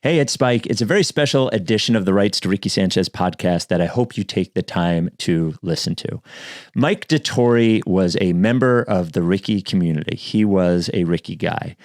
Hey, it's Spike. It's a very special edition of the Rights to Ricky Sanchez podcast that I hope you take the time to listen to. Mike DiTore was a member of the Ricky community. He was a Ricky guy.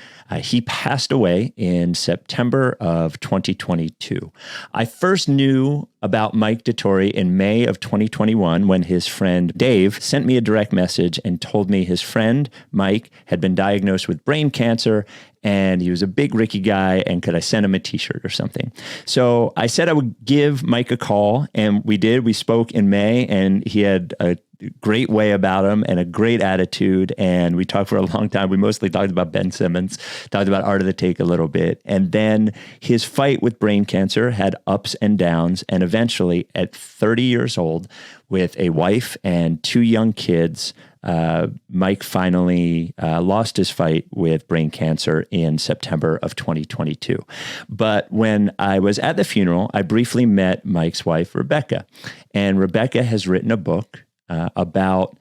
He passed away in September of 2022. I first knew about Mike DiTore in May of 2021 when his friend Dave sent me a direct message and told me his friend Mike had been diagnosed with brain cancer and he was a big Ricky guy, and could I send him a t-shirt or something? So I said I would give Mike a call, and we did. We spoke in May, and he had a great way about him and a great attitude, and we talked for a long time. We mostly talked about Ben Simmons, talked about Art of the Take a little bit, and then his fight with brain cancer had ups and downs, and eventually at 30 years old, with a wife and 2 young kids, Mike finally lost his fight with brain cancer in September of 2022. But when I was at the funeral, I briefly met Mike's wife, Rebecca. And Rebecca has written a book about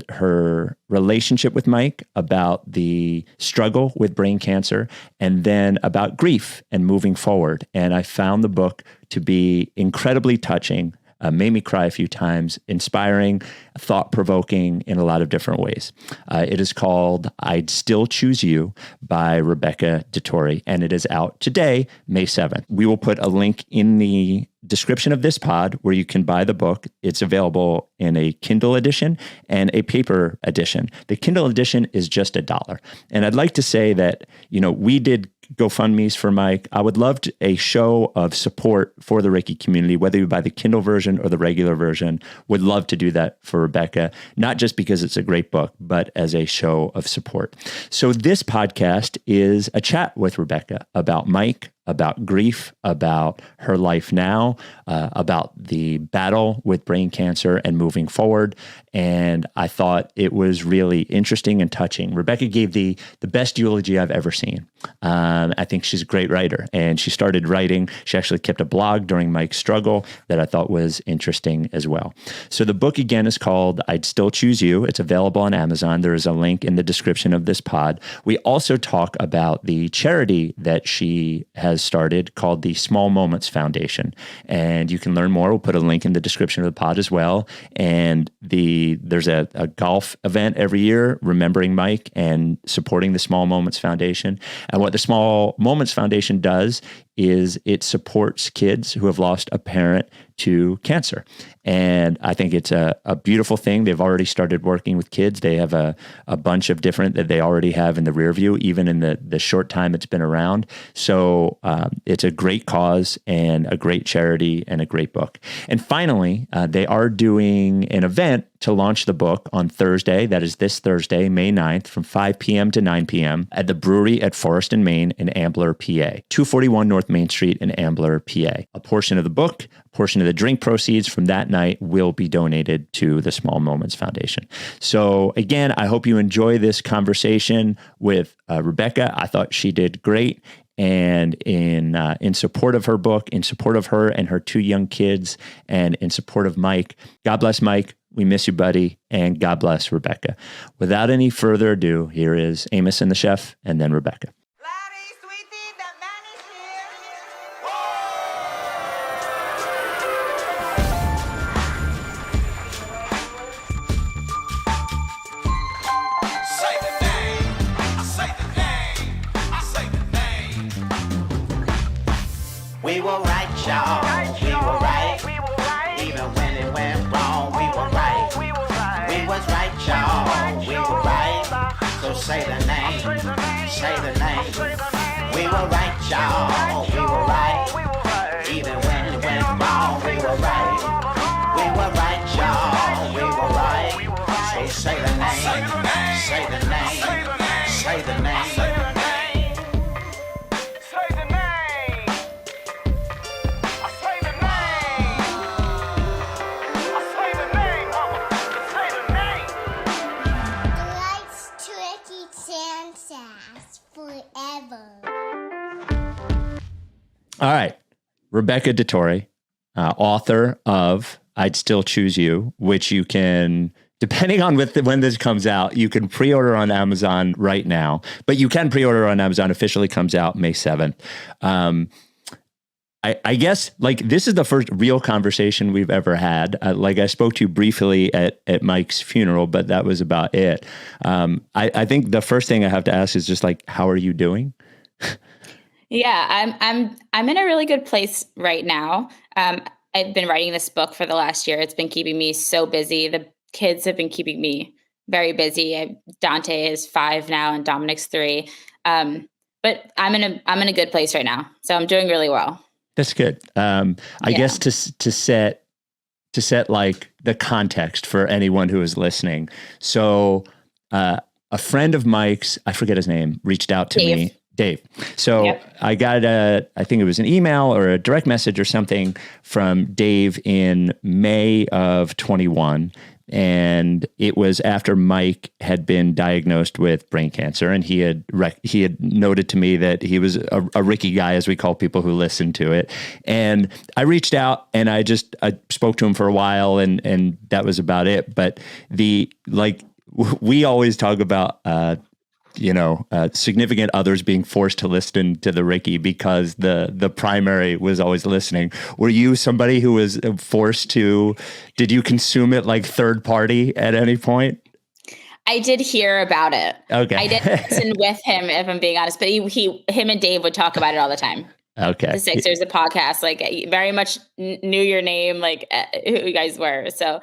her relationship with Mike, about the struggle with brain cancer, and then about grief and moving forward. And I found the book to be incredibly touching. Made me cry a few times, inspiring, thought-provoking in a lot of different ways. It is called I'd Still Choose You by Rebecca DiTore, and it is out today, May 7th. We will put a link in the description of this pod where you can buy the book. It's available in a Kindle edition and a paper edition. The Kindle edition is just $1. And I'd like to say that, we did GoFundMe's for Mike. I would love a show of support for the Ricky community, whether you buy the Kindle version or the regular version. Would love to do that for Rebecca, not just because it's a great book, but as a show of support. So this podcast is a chat with Rebecca about Mike, about grief, about her life now, about the battle with brain cancer and moving forward. And I thought it was really interesting and touching. Rebecca gave the best eulogy I've ever seen. I think she's a great writer, and she started writing. She actually kept a blog during Mike's struggle that I thought was interesting as well. So the book again is called I'd Still Choose You. It's available on Amazon. There is a link in the description of this pod. We also talk about the charity that she has started called the Small Moments Foundation. And you can learn more. We'll put a link in the description of the pod as well. And there's a golf event every year remembering Mike and supporting the Small Moments Foundation. And what the Small Moments Foundation does is it supports kids who have lost a parent to cancer. And I think it's a beautiful thing. They've already started working with kids. They have a bunch of different that they already have in the rear view, even in the short time it's been around. So it's a great cause and a great charity and a great book. And finally, they are doing an event to launch the book on Thursday. That is this Thursday, May 9th, from 5 p.m. to 9 p.m. at the brewery at Forest and Main in Ambler, PA. 241 North Main Street in Ambler, PA. A portion of the book, a portion of the drink proceeds from that night will be donated to the Small Moments Foundation. So again, I hope you enjoy this conversation with Rebecca. I thought she did great. And in support of her book, in support of her and her 2 young kids, and in support of Mike, God bless Mike. We miss you, buddy. And God bless Rebecca. Without any further ado, here is Amos and the Chef, and then Rebecca. We were right, y'all. We were right. Even when it went wrong, we were right. We was right, y'all. We were right. So say the name. Say the name. We were right, y'all. We were right. Even when it went wrong, we were right. We were right, y'all. We were right. So say the name. Say the name. Say the name. All right. Rebecca DiTore, author of I'd Still Choose You, which you can, depending on when this comes out, you can pre-order on Amazon right now. But you can pre-order on Amazon. Officially comes out May 7th. I guess like this is the first real conversation we've ever had. Like I spoke to you briefly at Mike's funeral, but that was about it. I think the first thing I have to ask is just like, how are you doing? Yeah, I'm in a really good place right now. I've been writing this book for the last year. It's been keeping me so busy. The kids have been keeping me very busy. Dante is 5 now, and Dominic's 3. But I'm in a good place right now, so I'm doing really well. That's good. I guess to set like the context for anyone who is listening. So a friend of Mike's, I forget his name, reached out to me. Dave. So I got I think it was an email or a direct message or something from Dave in May of 21. And it was after Mike had been diagnosed with brain cancer, and he had noted to me that he was a Ricky guy, as we call people who listen to it. And I reached out and I spoke to him for a while, and that was about it. But we always talk about significant others being forced to listen to the Ricky because the primary was always listening. Were you somebody who was forced to, did you consume it like third party at any point? I did hear about it. Okay. I didn't listen with him, if I'm being honest, but him and Dave would talk about it all the time. Okay. The Sixers, the podcast, like very much knew your name, like who you guys were. So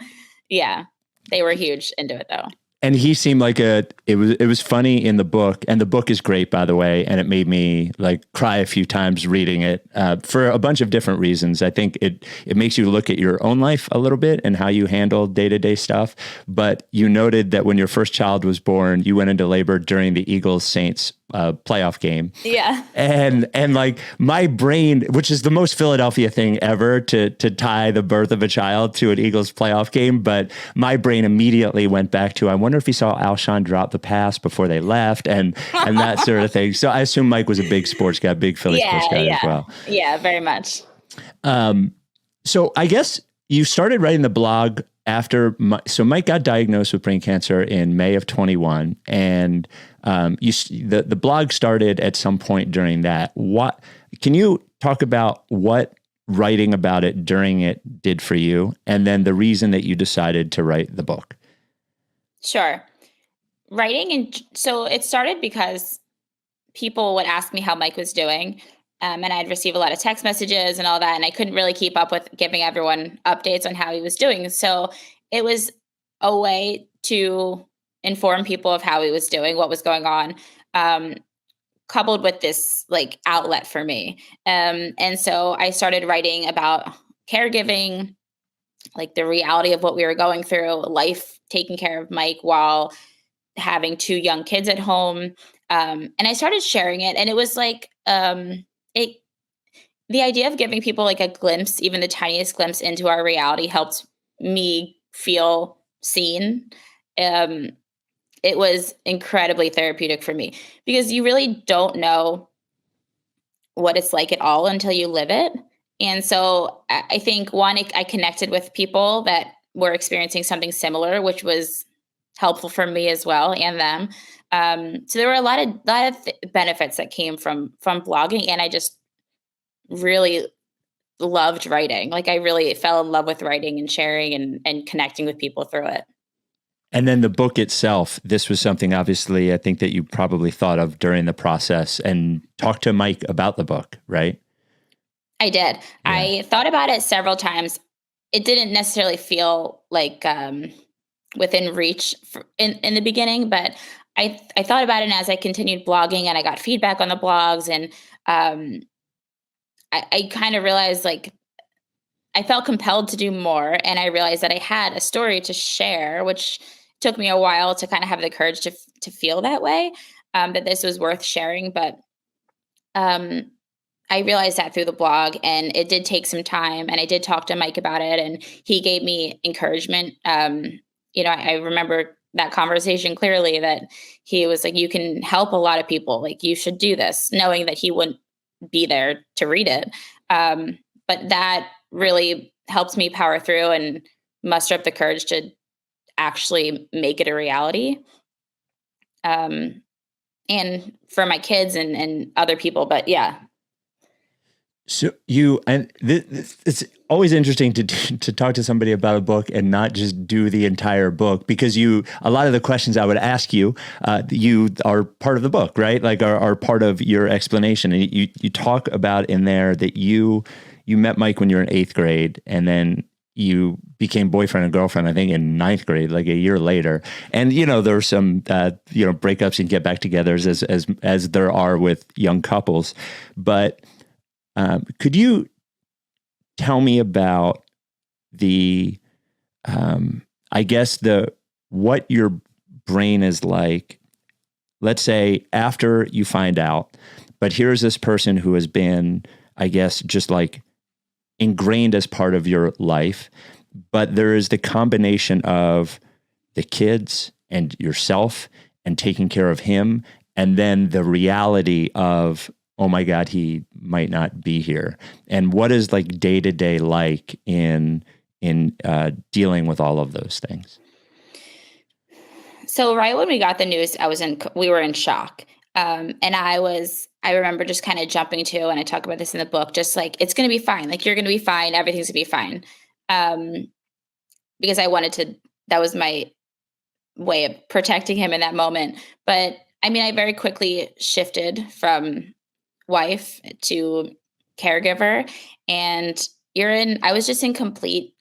yeah, they were huge into it though. And he seemed like it was funny in the book, and the book is great, by the way. And it made me like cry a few times reading it for a bunch of different reasons. I think it makes you look at your own life a little bit and how you handle day-to-day stuff. But you noted that when your first child was born, you went into labor during the Eagles Saints playoff game. Yeah. And like my brain, which is the most Philadelphia thing ever to tie the birth of a child to an Eagles playoff game. But my brain immediately went back to, I wonder if he saw Alshon drop the pass before they left and that sort of thing. So I assume Mike was a big sports guy, big Philly sports guy as well. Yeah, very much. So I guess you started writing the blog after, so Mike got diagnosed with brain cancer in May of 21, and the blog started at some point during that. What can you talk about what writing about it during it did for you, and then the reason that you decided to write the book? Sure. So it started because people would ask me how Mike was doing. And I'd receive a lot of text messages and all that. And I couldn't really keep up with giving everyone updates on how he was doing. So it was a way to inform people of how he was doing, what was going on, coupled with this like outlet for me. And so I started writing about caregiving, like the reality of what we were going through, life, taking care of Mike while having 2 young kids at home. And I started sharing it, and it was like, the idea of giving people like a glimpse, even the tiniest glimpse into our reality, helped me feel seen. It was incredibly therapeutic for me because you really don't know what it's like at all until you live it. And so I think I connected with people that were experiencing something similar, which was helpful for me as well and them. So there were a lot of benefits that came from blogging, and I just really loved writing. Like I really fell in love with writing and sharing and connecting with people through it. And then the book itself, this was something obviously I think that you probably thought of during the process and talked to Mike about the book, right? I did. Yeah. I thought about it several times. It didn't necessarily feel like within reach in the beginning, but I thought about it, and as I continued blogging and I got feedback on the blogs, and I kind of realized like I felt compelled to do more, and I realized that I had a story to share, which took me a while to kind of have the courage to feel that way, that this was worth sharing. But I realized that through the blog, and it did take some time, and I did talk to Mike about it, and he gave me encouragement. I remember that conversation clearly, that he was like, you can help a lot of people. Like you should do this, knowing that he wouldn't be there to read it. But that really helped me power through and muster up the courage to actually make it a reality. And for my kids and other people, but yeah. So it's always interesting to talk to somebody about a book and not just do the entire book, because a lot of the questions I would ask you, you are part of the book, right? Like are part of your explanation. And you talk about in there that you met Mike when you were in 8th grade, and then you became boyfriend and girlfriend, I think in 9th grade, like a year later. And, there were some, breakups and get back togethers as there are with young couples. But could you tell me about what your brain is like, let's say after you find out, but here's this person who has been, I guess, just like ingrained as part of your life, but there is the combination of the kids and yourself and taking care of him, and then the reality of, oh my God, he might not be here. And what is like day to day like in dealing with all of those things? So right when we got the news, we were in shock. And I remember just kind of jumping to, and I talk about this in the book, just like, it's going to be fine. Like, you're going to be fine. Everything's going to be fine. Because that was my way of protecting him in that moment. But I mean, I very quickly shifted from wife to caregiver, and I was just in complete,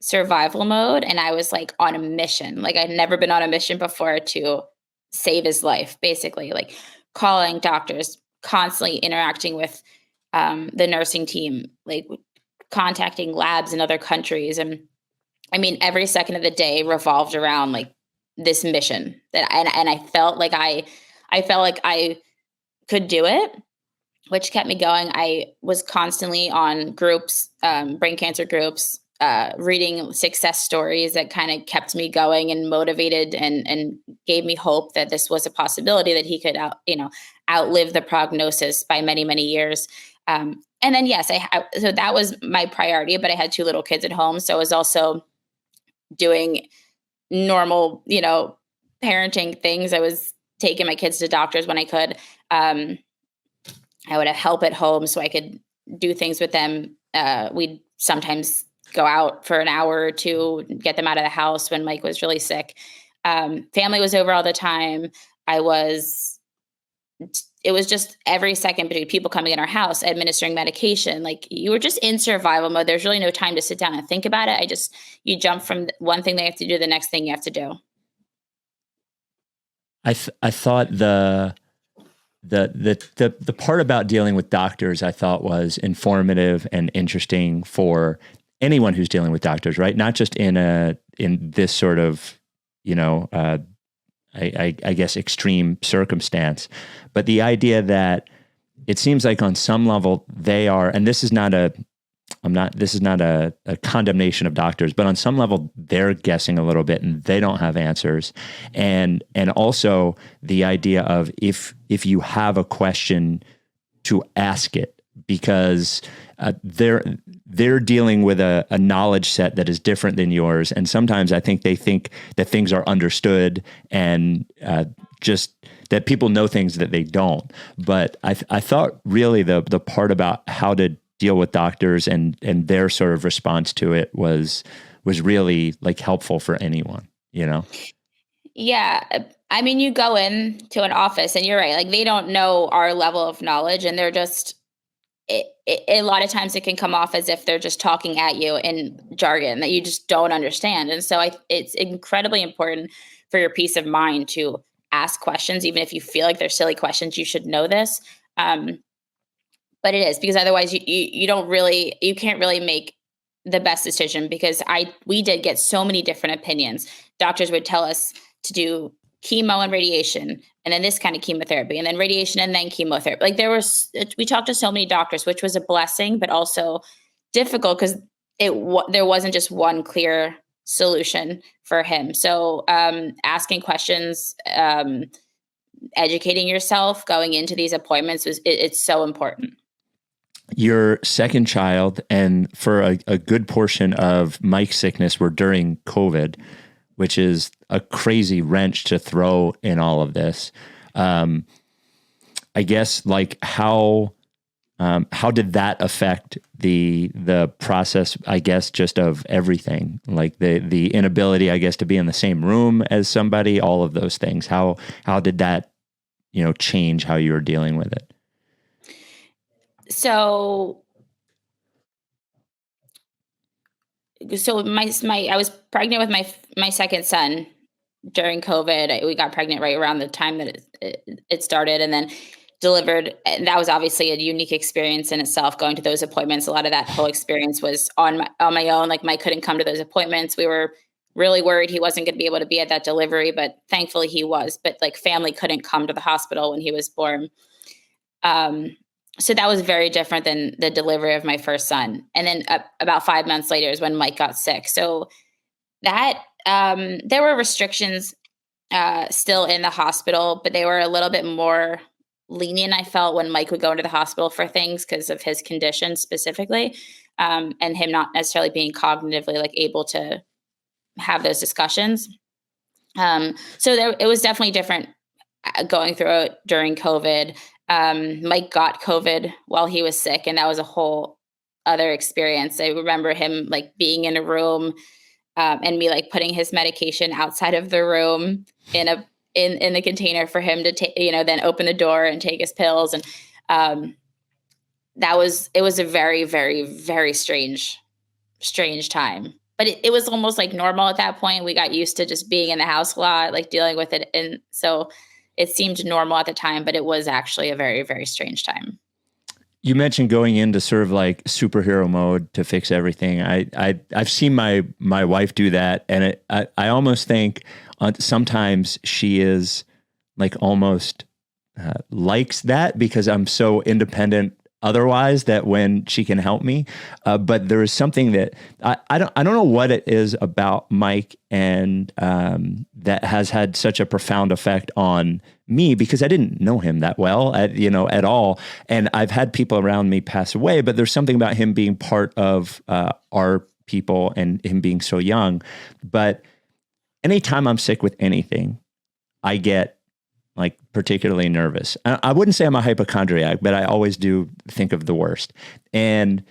survival mode. And I was like on a mission. Like, I'd never been on a mission before to save his life, basically, like calling doctors, constantly interacting with the nursing team, like contacting labs in other countries. And I mean, every second of the day revolved around like this mission and I felt like I could do it, which kept me going. I was constantly on groups, brain cancer groups, reading success stories that kind of kept me going and motivated and gave me hope that this was a possibility, that he could outlive the prognosis by many, many years. And then, yes, so that was my priority, but I had 2 little kids at home. So I was also doing normal, parenting things. I was taking my kids to doctors when I could. I would have help at home so I could do things with them. We'd sometimes go out for an hour or 2, get them out of the house when Mike was really sick. Family was over all the time. It was just every second between people coming in our house, administering medication. Like, you were just in survival mode. There's really no time to sit down and think about it. You jump from one thing they have to do to the next thing you have to do. I thought the part about dealing with doctors, I thought was informative and interesting for anyone who's dealing with doctors, right? Not just in this sort of, I guess extreme circumstance, but the idea that it seems like on some level they are, and this is not a condemnation of doctors, but on some level they're guessing a little bit and they don't have answers. And also the idea of if you have a question, to ask it, because they're dealing with a knowledge set that is different than yours. And sometimes I think they think that things are understood and just that people know things that they don't. But I thought really the part about how to deal with doctors and their sort of response to it was really like helpful for anyone, Yeah. I mean, you go in to an office and you're right. Like, they don't know our level of knowledge, and they're just, a lot of times it can come off as if they're just talking at you in jargon that you just don't understand. And so it's incredibly important for your peace of mind to ask questions, even if you feel like they're silly questions. You should know this. But it is, because otherwise you can't really make the best decision, because we did get so many different opinions. Doctors would tell us to do chemo and radiation, and then this kind of chemotherapy, and then radiation, and then chemotherapy. Like, we talked to so many doctors, which was a blessing, but also difficult because there wasn't just one clear solution for him. So asking questions, educating yourself, going into these appointments it's so important. Your second child, and for a good portion of Mike's sickness, were during COVID, which is a crazy wrench to throw in all of this. I guess, like, how How did that affect the process, I guess, just of everything, like the inability, I guess, to be in the same room as somebody, all of those things? How did that, change how you were dealing with it? So my I was pregnant with my second son during COVID. We got pregnant right around the time that it started, and then delivered. And that was obviously a unique experience in itself. Going to those appointments, a lot of that whole experience was on my own. Like Mike couldn't come to those appointments. We were really worried he wasn't going to be able to be at that delivery, but thankfully he was. But like family couldn't come to the hospital when he was born. So that was very different than the delivery of my first son. And then about 5 months later is when Mike got sick. So that there were restrictions still in the hospital, but they were a little bit more lenient. I felt when Mike would go into the hospital for things because of his condition specifically, and him not necessarily being cognitively like able to have those discussions. So it was definitely different going through it during COVID. Mike got COVID while he was sick, and that was a whole other experience. I remember him like being in a room, and me like putting his medication outside of the room in the container for him to take, then open the door and take his pills. And it was a very, very, very strange time. But it was almost like normal at that point. We got used to just being in the house a lot, like dealing with it. And so it seemed normal at the time, but it was actually a very, very strange time. You mentioned going into sort of like superhero mode to fix everything. I've seen my wife do that, and I almost think sometimes she is like almost likes that because I'm so independent otherwise that when she can help me. But there is something that I don't know what it is about Mike and that has had such a profound effect on me because I didn't know him that well at all. And I've had people around me pass away, but there's something about him being part of our people and him being so young. But anytime I'm sick with anything, I get like particularly nervous. I wouldn't say I'm a hypochondriac, but I always do think of the worst. And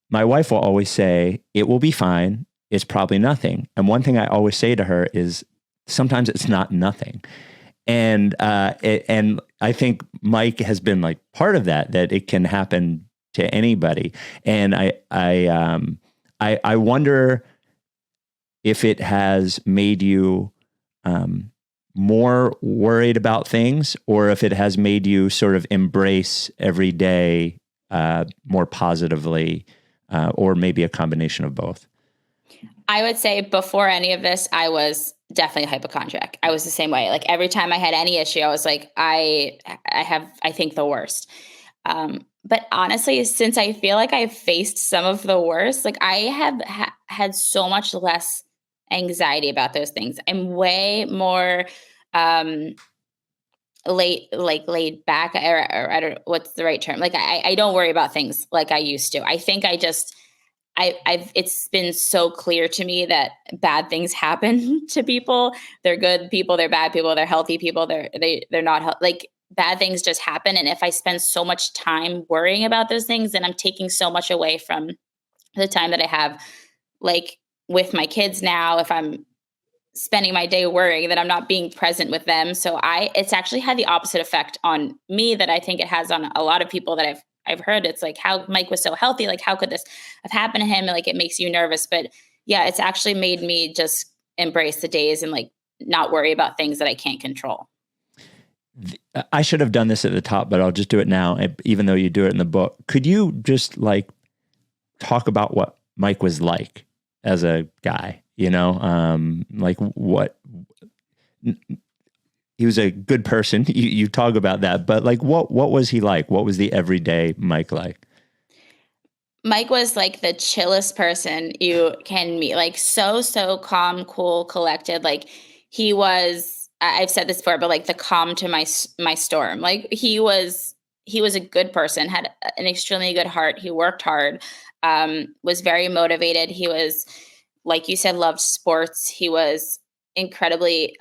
my wife will always say, it will be fine. It's probably nothing. And one thing I always say to her is sometimes it's not nothing. And I think Mike has been like part of that it can happen to anybody. And I wonder if it has made you, more worried about things, or if it has made you sort of embrace every day more positively, or maybe a combination of both. I would say before any of this, I was definitely a hypochondriac. I was the same way. Like every time I had any issue, I was like, I think the worst. But honestly, since I feel like I've faced some of the worst, like I have had so much less anxiety about those things. I'm way more laid back, or I don't know what's the right term. Like I don't worry about things like I used to. I think it's been so clear to me that bad things happen to people. They're good people, they're bad people, they're healthy people, they're not like bad things just happen. And if I spend so much time worrying about those things, then I'm taking so much away from the time that I have like with my kids now. If I'm spending my day worrying, that I'm not being present with them. So it's actually had the opposite effect on me that I think it has on a lot of people that I've heard. It's like how Mike was so healthy. Like, how could this have happened to him? Like, it makes you nervous. But yeah, it's actually made me just embrace the days and like not worry about things that I can't control. I should have done this at the top, but I'll just do it now, even though you do it in the book. Could you just like talk about what Mike was like as a guy? Like what he was a good person. You talk about that, but like what was he like? What was the everyday Mike like? Mike was like the chillest person you can meet. Like so calm, cool, collected. Like he was. I've said this before, but like the calm to my storm. Like he was a good person. Had an extremely good heart. He worked hard. Was very motivated. He was, like you said, loved sports. He was incredibly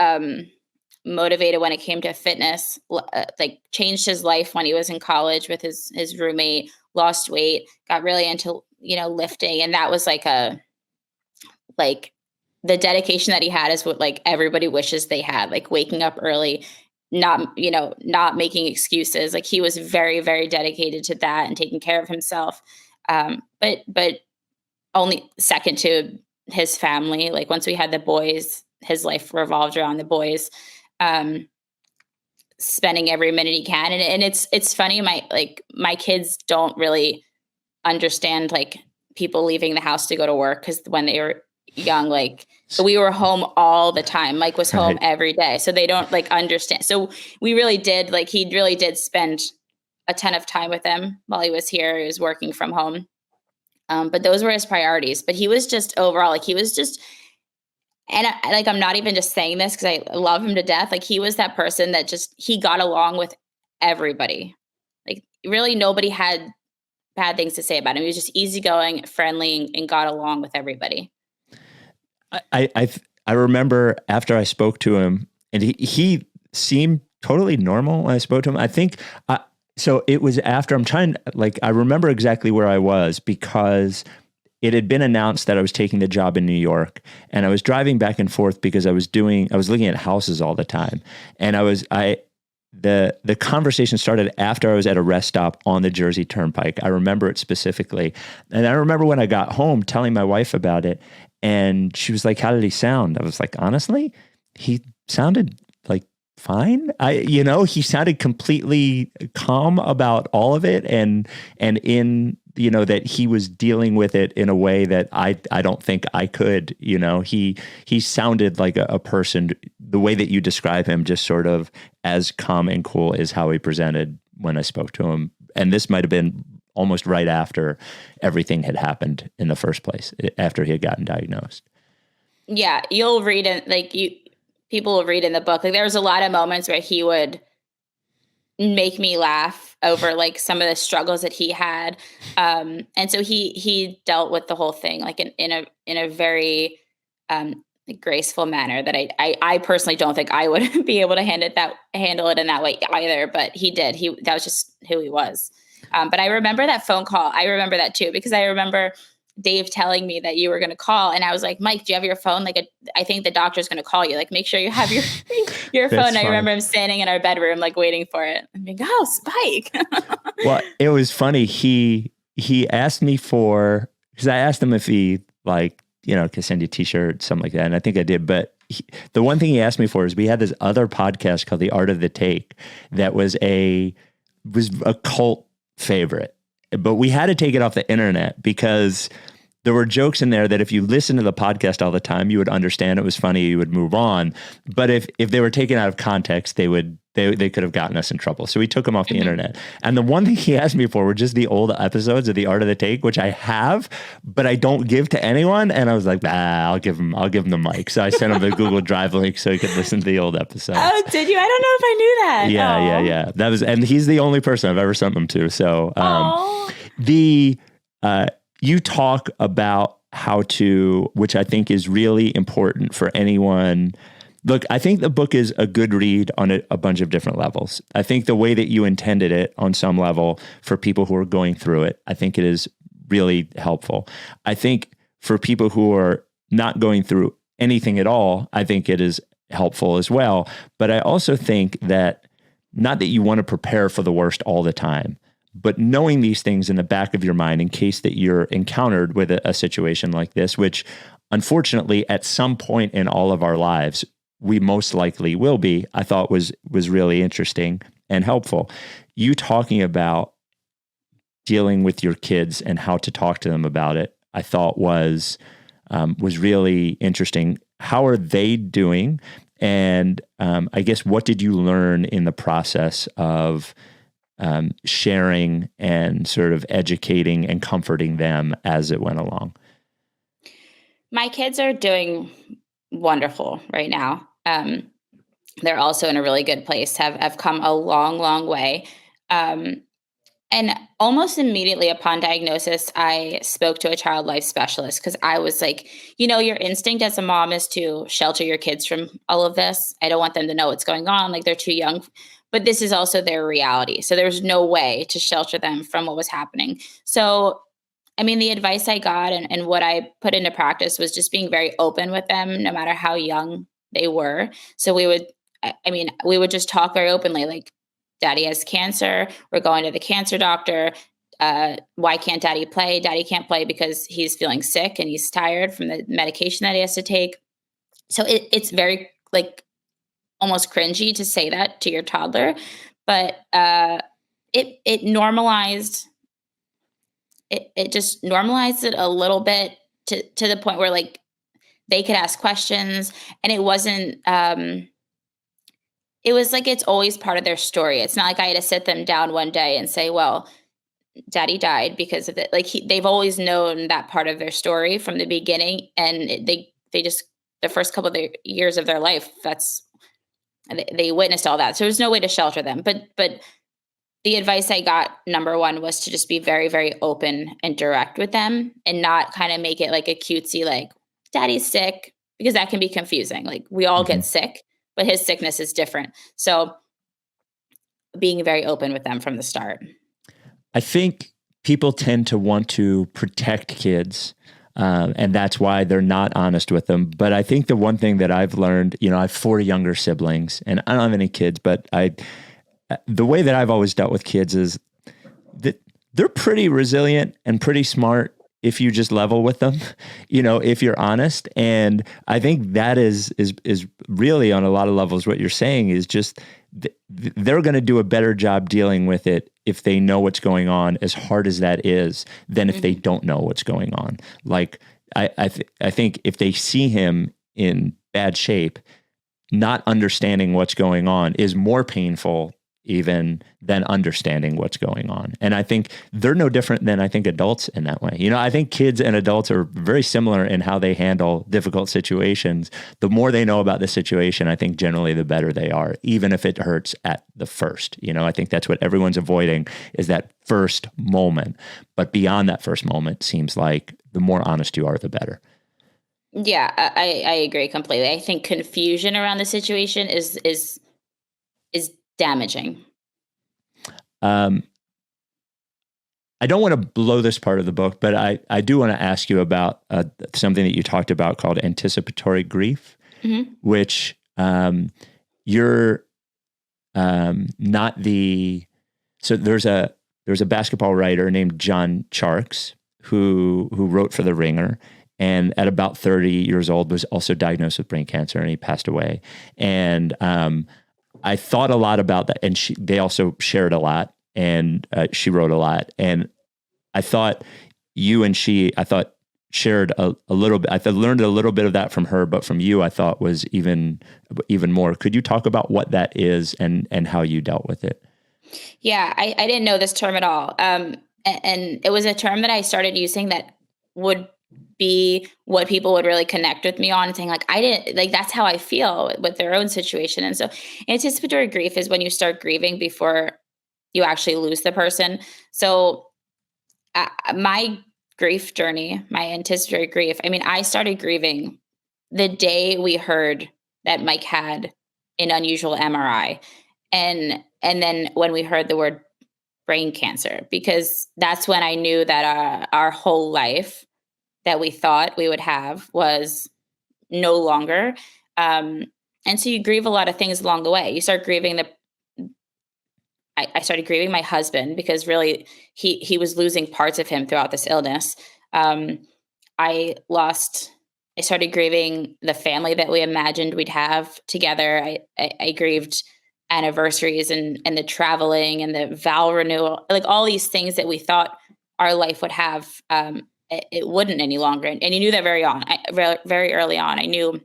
motivated when it came to fitness. Like changed his life when he was in college with his roommate. lost weight, got really into, lifting. And that was like the dedication that he had is what like everybody wishes they had, like waking up early, not making excuses. Like he was very, very dedicated to that and taking care of himself. But only second to his family. Like once we had the boys, his life revolved around the boys, spending every minute he can. And it's funny. My kids don't really understand like people leaving the house to go to work. Cause when they were young, like we were home all the time. Mike was home every day. So they don't like understand. So we really did, like, he really did spend a ton of time with them while he was here. He was working from home. But those were his priorities. But he was just overall, like he was just, and I'm not even just saying this because I love him to death. Like he was that person that just, he got along with everybody. Like really nobody had bad things to say about him. He was just easygoing, friendly, and got along with everybody. I remember after I spoke to him, and he seemed totally normal when I spoke to him. I think, so it was after I remember exactly where I was because it had been announced that I was taking the job in New York, and I was driving back and forth because I was looking at houses all the time. And the conversation started after I was at a rest stop on the Jersey Turnpike. I remember it specifically. And I remember when I got home telling my wife about it, and she was like, "How did he sound?" I was like, "Honestly, he sounded like fine." He sounded completely calm about all of it. And in, that he was dealing with it in a way that I don't think I could. He sounded like a person, the way that you describe him, just sort of as calm and cool is how he presented when I spoke to him. And this might've been almost right after everything had happened in the first place, after he had gotten diagnosed. Yeah. You'll read it. People will read in the book. Like there was a lot of moments where he would make me laugh over like some of the struggles that he had. And so he dealt with the whole thing, like in a very, graceful manner that I personally don't think I would be able to handle it in that way either, but he did. That was just who he was. But I remember that phone call. I remember that too, because I remember Dave telling me that you were going to call. And I was like, "Mike, do you have your phone? Like, I think the doctor's going to call you. Like, make sure you have your phone." I remember him standing in our bedroom, like waiting for it. I'm like, "Oh, Spike." Well, it was funny. He asked me because I asked him if he could send you a t-shirt, something like that. And I think I did. But the one thing he asked me for is we had this other podcast called The Art of the Take that was a cult favorite, but we had to take it off the internet because there were jokes in there that if you listen to the podcast all the time, you would understand it was funny, you would move on. But if they were taken out of context, they could have gotten us in trouble. So we took them off the internet. And the one thing he asked me for were just the old episodes of The Art of the Take, which I have, but I don't give to anyone. And I was like, I'll give him the mic. So I sent him the Google Drive link so he could listen to the old episodes. Oh, did you? I don't know if I knew that. Yeah. That was, and he's the only person I've ever sent them to. So you talk about how to, which I think is really important for anyone. Look, I think the book is a good read on a bunch of different levels. I think the way that you intended it on some level for people who are going through it, I think it is really helpful. I think for people who are not going through anything at all, I think it is helpful as well. But I also think that not that you want to prepare for the worst all the time, but knowing these things in the back of your mind in case that you're encountered with a situation like this, which unfortunately at some point in all of our lives, we most likely will be, I thought was really interesting and helpful. You talking about dealing with your kids and how to talk to them about it, I thought was really interesting. How are they doing? And I guess what did you learn in the process of sharing and sort of educating and comforting them as it went along? My kids are doing wonderful right now. They're also in a really good place, have come a long, long way. And almost immediately upon diagnosis, I spoke to a child life specialist because I was like, your instinct as a mom is to shelter your kids from all of this. I don't want them to know what's going on. Like they're too young. but this is also their reality. So there was no way to shelter them from what was happening. So, I mean, the advice I got and what I put into practice was just being very open with them, no matter how young they were. So we would just talk very openly, like, Daddy has cancer. We're going to the cancer doctor. Why can't Daddy play? Daddy can't play because he's feeling sick and he's tired from the medication that he has to take. So it's very, like, almost cringy to say that to your toddler, but it normalized. It just normalized it a little bit to the point where, like, they could ask questions, and it wasn't. It was like it's always part of their story. It's not like I had to sit them down one day and say, "Well, Daddy died because of it." Like, they've always known that part of their story from the beginning, and they just, the first couple of their years of their life, they witnessed all that. So there's no way to shelter them. But the advice I got, number one, was to just be very, very open and direct with them, and not kind of make it like a cutesy, like, Daddy's sick, because that can be confusing. Like, we all get sick, but his sickness is different. So being very open with them from the start. I think people tend to want to protect kids, and that's why they're not honest with them. But I think the one thing that I've learned, I have 4 younger siblings, and I don't have any kids, but the way that I've always dealt with kids is that they're pretty resilient and pretty smart if you just level with them, if you're honest. And I think that is really, on a lot of levels, what you're saying is just they're going to do a better job dealing with it if they know what's going on, as hard as that is, than if they don't know what's going on. Like, I think if they see him in bad shape, not understanding what's going on is more painful even than understanding what's going on. And I think they're no different than, I think, adults in that way. I think kids and adults are very similar in how they handle difficult situations. The more they know about the situation, I think generally the better they are, even if it hurts at the first. I think that's what everyone's avoiding, is that first moment. But beyond that first moment, seems like the more honest you are, the better. Yeah, I agree completely. I think confusion around the situation is damaging. I don't want to blow this part of the book, but I do want to ask you about something that you talked about called anticipatory grief, which you're not the. So there's a basketball writer named John Charks who wrote for The Ringer, and at about 30 years old was also diagnosed with brain cancer, and he passed away. And I thought a lot about that, and they also shared a lot, and she wrote a lot. And I thought you and she, shared a little bit. I learned a little bit of that from her, but from you, I thought was even more. Could you talk about what that is and how you dealt with it? Yeah, I didn't know this term at all. And it was a term that I started using that would be what people would really connect with me on, and saying, like, I didn't, like, that's how I feel with their own situation. And so anticipatory grief is when you start grieving before you actually lose the person. So my grief journey, my anticipatory grief, I started grieving the day we heard that Mike had an unusual MRI. And then when we heard the word brain cancer, because that's when I knew that our whole life that we thought we would have was no longer. And so you grieve a lot of things along the way. You start grieving I started grieving my husband, because really he was losing parts of him throughout this illness. I started grieving the family that we imagined we'd have together. I grieved anniversaries and the traveling and the vow renewal, like all these things that we thought our life would have. It wouldn't any longer. And you knew that very early on. I knew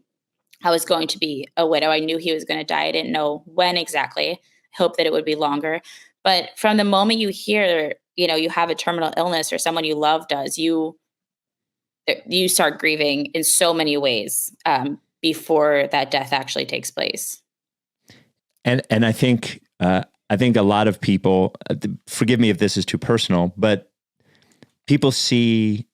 I was going to be a widow. I knew he was going to die. I didn't know when exactly. I hope that it would be longer. But from the moment you hear, you have a terminal illness, or someone you love does, you start grieving in so many ways before that death actually takes place. And I think a lot of people, forgive me if this is too personal, but people see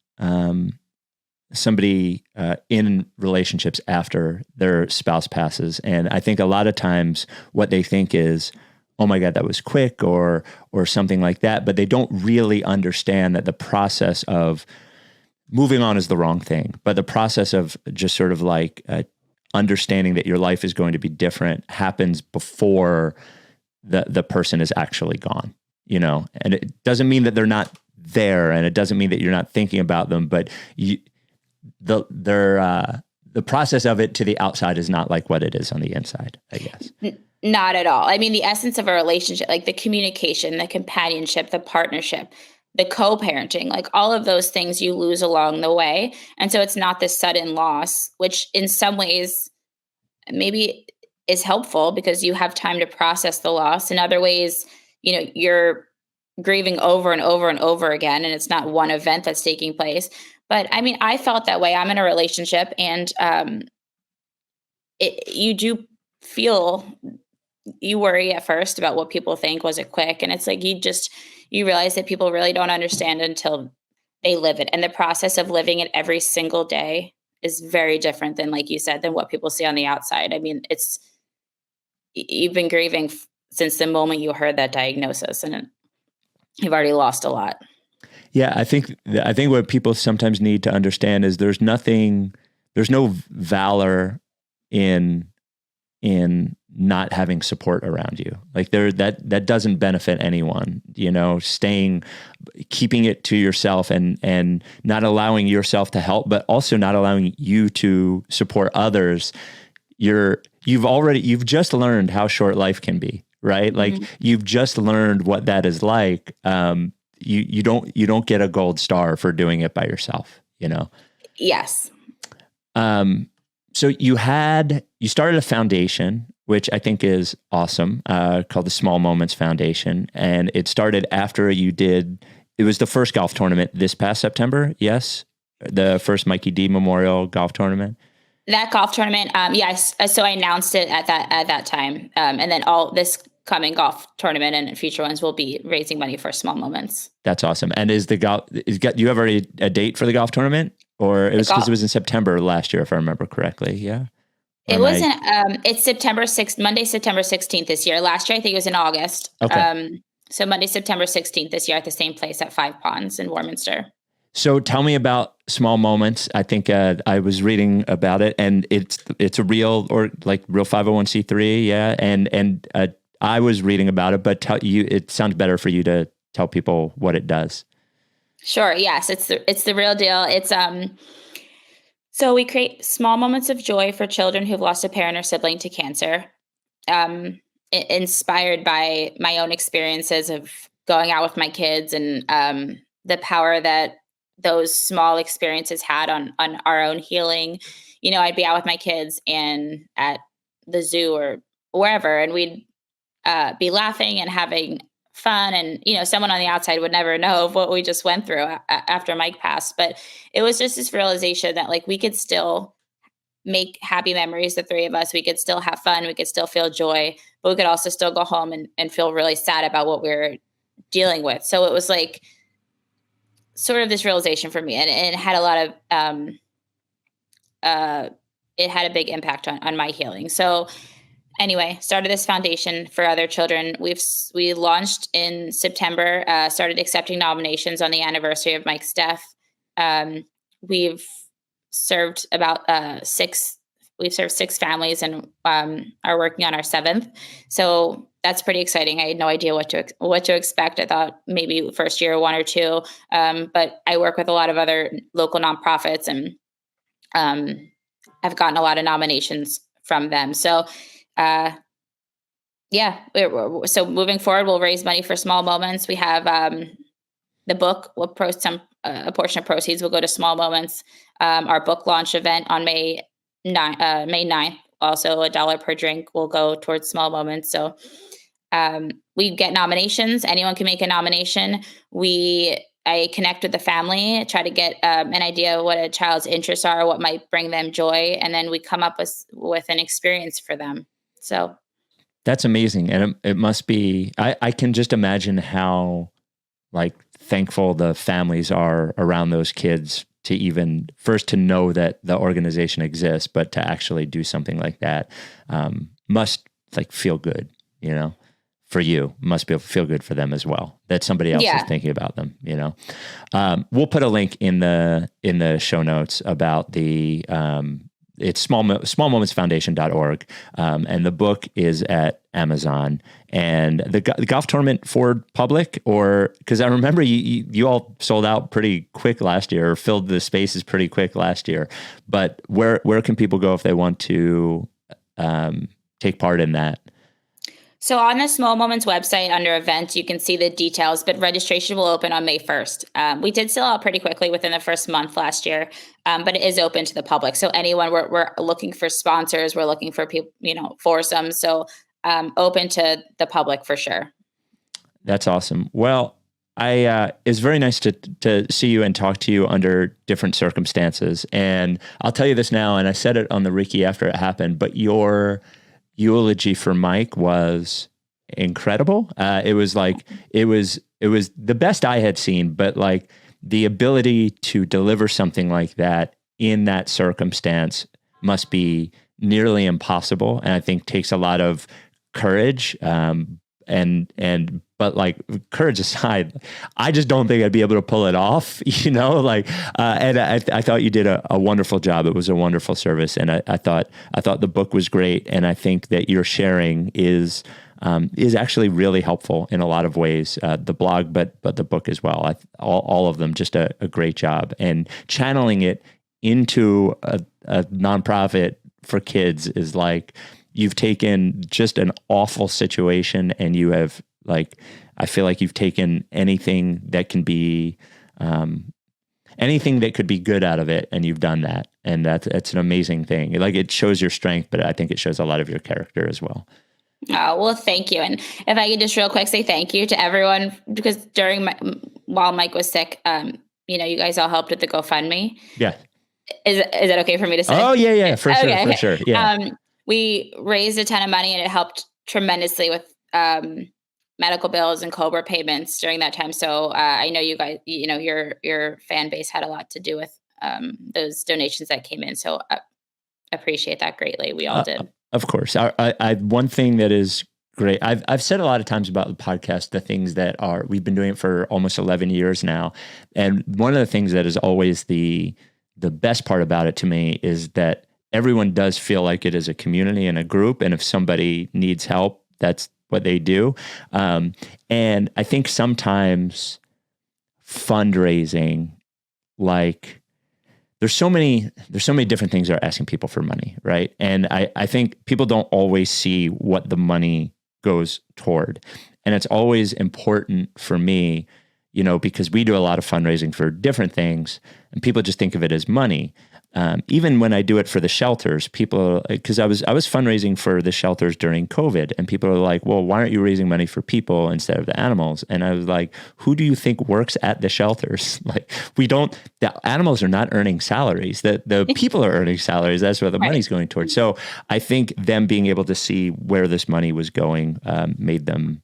somebody in relationships after their spouse passes. And I think a lot of times what they think is, oh my God, that was quick or something like that. But they don't really understand that the process of moving on is the wrong thing. But the process of just sort of like understanding that your life is going to be different happens before the person is actually gone, you know, and it doesn't mean that they're not there, and it doesn't mean that you're not thinking about them, but the process of it to the outside is not like what it is on the inside, I guess. Not at all. I mean, the essence of a relationship, like the communication, the companionship, the partnership, the co-parenting, like all of those things you lose along the way. And so it's not this sudden loss, which in some ways maybe is helpful because you have time to process the loss. In other ways, you know, you're grieving over and over and over again, and it's not one event that's taking place. But I mean, I felt that way. I'm in a relationship, and you do feel, you worry at first about what people think. Was it quick? And it's like you realize that people really don't understand until they live it. And the process of living it every single day is very different than, like you said, than what people see on the outside. I mean, you've been grieving since the moment you heard that diagnosis, and you've already lost a lot. Yeah, I think what people sometimes need to understand is there's no valor in not having support around you. Like that doesn't benefit anyone, you know, keeping it to yourself and not allowing yourself to help, but also not allowing you to support others. You've just learned how short life can be, right? Like you've just learned what that is like. You don't get a gold star for doing it by yourself, you know? Yes. So you started a foundation, which I think is awesome, called the Small Moments Foundation. And it started after it was the first golf tournament this past September. Yes. The first Mikey D Memorial Golf Tournament. That golf tournament. Yes. So I announced it at that time. And then all this coming golf tournament and future ones will be raising money for Small Moments. That's awesome. And do you have already a date for the golf tournament? Or it was in September last year, if I remember correctly. Yeah. It's September 6th, Monday, September 16th this year. Last year, I think it was in August. Okay. So Monday, September 16th this year at the same place at Five Ponds in Warminster. So tell me about Small Moments. I think I was reading about it, and it's a real 501c3. Yeah. And I was reading about it, but it sounds better for you to tell people what it does. Sure. Yes. It's the real deal. It's, so we create small moments of joy for children who've lost a parent or sibling to cancer. Inspired by my own experiences of going out with my kids and, the power that those small experiences had on our own healing. You know, I'd be out with my kids and at the zoo or wherever, and we'd, be laughing and having fun. And, you know, someone on the outside would never know of what we just went through after Mike passed. But it was just this realization that like we could still make happy memories, the three of us. We could still have fun. We could still feel joy, but we could also still go home and feel really sad about what we were dealing with. So it was like sort of this realization for me. And it had a lot of, it had a big impact on my healing. So anyway, started this foundation for other children. We launched in September, started accepting nominations on the anniversary of Mike's death. We've served about six families and are working on our seventh. So that's pretty exciting. I had no idea what to expect. I thought maybe first year, one or two. But I work with a lot of other local nonprofits and I've gotten a lot of nominations from them. So so moving forward, we'll raise money for Small Moments. We have the book. A portion of proceeds will go to Small Moments. Our book launch event on May 9th, also $1 per drink will go towards Small Moments. So we get nominations. Anyone can make a nomination. I connect with the family, try to get an idea of what a child's interests are, what might bring them joy, and then we come up with an experience for them. So that's amazing. And it must be, I can just imagine how like thankful the families are around those kids to even first to know that the organization exists, but to actually do something like that must like feel good, you know, for you must feel good for them as well, that somebody else is thinking about them, you know. We'll put a link in the show notes about the it's smallmomentsfoundation.org, and the book is at Amazon. And the golf tournament for public, or because I remember you all sold out pretty quick last year, or filled the spaces pretty quick last year. But where can people go if they want to take part in that? So on the Small Moments website under events, you can see the details, but registration will open on May 1st. We did sell out pretty quickly within the first month last year, but it is open to the public. So anyone, we're looking for sponsors, we're looking for people, you know, foursomes. So open to the public for sure. That's awesome. Well, it's very nice to see you and talk to you under different circumstances. And I'll tell you this now, and I said it on the Ricky after it happened, but your eulogy for Mike was incredible. It was the best I had seen, but like the ability to deliver something like that in that circumstance must be nearly impossible. And I think takes a lot of courage. But like, courage aside, I just don't think I'd be able to pull it off, you know, like, and I thought you did a wonderful job. It was a wonderful service. And I thought the book was great. And I think that your sharing is actually really helpful in a lot of ways, the blog, but the book as well. All of them, just a great job. And channeling it into a nonprofit for kids is like, you've taken just an awful situation and you have, like, I feel like you've taken anything that can be, anything that could be good out of it, and you've done that. And that's an amazing thing. Like, it shows your strength, but I think it shows a lot of your character as well. Oh, well, thank you. And if I could just real quick say thank you to everyone, because while Mike was sick, you know, you guys all helped with the GoFundMe. Yeah. Is it okay for me to say? Oh, yeah, for sure, okay. For sure. Yeah. We raised a ton of money, and it helped tremendously with medical bills and COBRA payments during that time. So I know you guys, you know, your fan base had a lot to do with those donations that came in. So I appreciate that greatly. We all did. Of course. I one thing that is great, I've said a lot of times about the podcast, the things that we've been doing it for almost 11 years now. And one of the things that is always the best part about it to me is that everyone does feel like it is a community and a group. And if somebody needs help, that's what they do. And I think sometimes fundraising, like, there's so many different things that are asking people for money, right? And I think people don't always see what the money goes toward. And it's always important for me, you know, because we do a lot of fundraising for different things, and people just think of it as money. Even when I do it for the shelters, because I was fundraising for the shelters during COVID, and people are like, well, why aren't you raising money for people instead of the animals? And I was like, who do you think works at the shelters? Like, the animals are not earning salaries, the people are earning salaries. That's what the money's going towards. So I think them being able to see where this money was going made them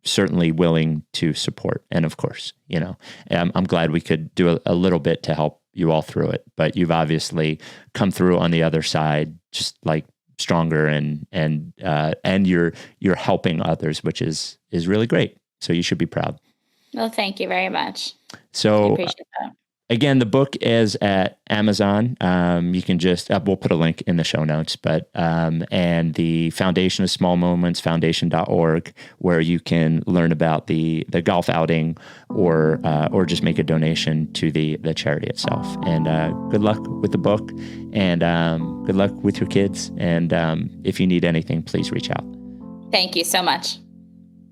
certainly willing to support. And of course, you know, I'm glad we could do a little bit to help you all through it, but you've obviously come through on the other side, just like stronger, and you're helping others, which is really great. So you should be proud. Well, thank you very much. So I appreciate that. Again, the book is at Amazon. You can just, we'll put a link in the show notes, but, and the foundation is smallmomentsfoundation.org, where you can learn about the golf outing or just make a donation to the charity itself. And good luck with the book, and good luck with your kids. And if you need anything, please reach out. Thank you so much.